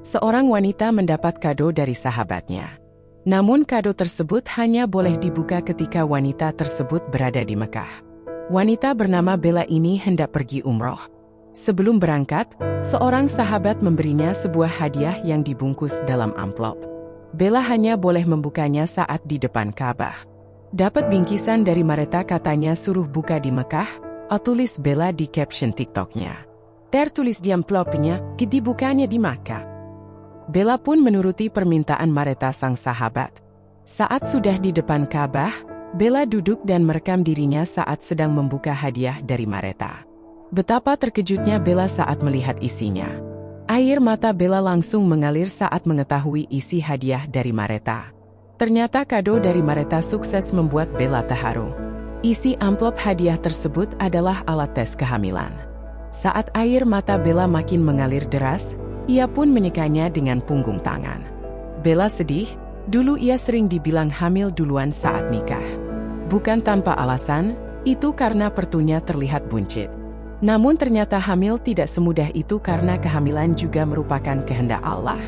Seorang wanita mendapat kado dari sahabatnya. Namun kado tersebut hanya boleh dibuka ketika wanita tersebut berada di Mekah. Wanita bernama Bella ini hendak pergi umroh. Sebelum berangkat, seorang sahabat memberinya sebuah hadiah yang dibungkus dalam amplop. Bella hanya boleh membukanya saat di depan Ka'bah. Dapat bingkisan dari Mareta, katanya suruh buka di Mekah, tulis Bella di caption TikToknya. Tertulis di amplopnya, dibukanya di Makkah. Bella pun menuruti permintaan Mareta sang sahabat. Saat sudah di depan Ka'bah, Bella duduk dan merekam dirinya saat sedang membuka hadiah dari Mareta. Betapa terkejutnya Bella saat melihat isinya. Air mata Bella langsung mengalir saat mengetahui isi hadiah dari Mareta. Ternyata kado dari Mareta sukses membuat Bella terharu. Isi amplop hadiah tersebut adalah alat tes kehamilan. Saat air mata Bella makin mengalir deras, ia pun menyekanya dengan punggung tangan. Bella sedih, dulu ia sering dibilang hamil duluan saat nikah. Bukan tanpa alasan, itu karena perutnya terlihat buncit. Namun ternyata hamil tidak semudah itu karena kehamilan juga merupakan kehendak Allah.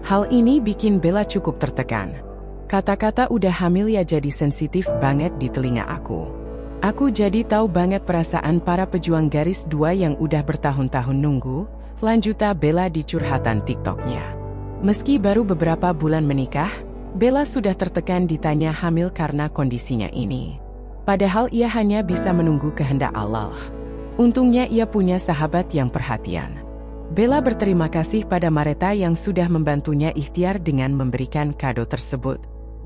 Hal ini bikin Bella cukup tertekan. Kata-kata udah hamil ya jadi sensitif banget di telinga aku. Aku jadi tahu banget perasaan para pejuang garis 2 yang udah bertahun-tahun nunggu, lanjuta Bella di curhatan TikToknya. Meski baru beberapa bulan menikah, Bella sudah tertekan ditanya hamil karena kondisinya ini. Padahal ia hanya bisa menunggu kehendak Allah. Untungnya ia punya sahabat yang perhatian. Bella berterima kasih pada Mareta yang sudah membantunya ikhtiar dengan memberikan kado tersebut.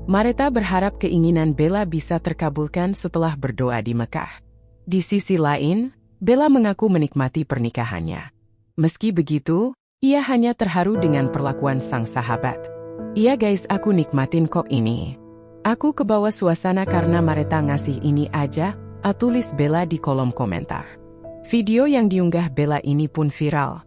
Mareta berharap keinginan Bella bisa terkabulkan setelah berdoa di Mekah. Di sisi lain, Bella mengaku menikmati pernikahannya. Meski begitu, ia hanya terharu dengan perlakuan sang sahabat. Iya guys, aku nikmatin kok ini. Aku kebawa suasana karena Mareta ngasih ini aja, tulis Bella di kolom komentar. Video yang diunggah Bella ini pun viral.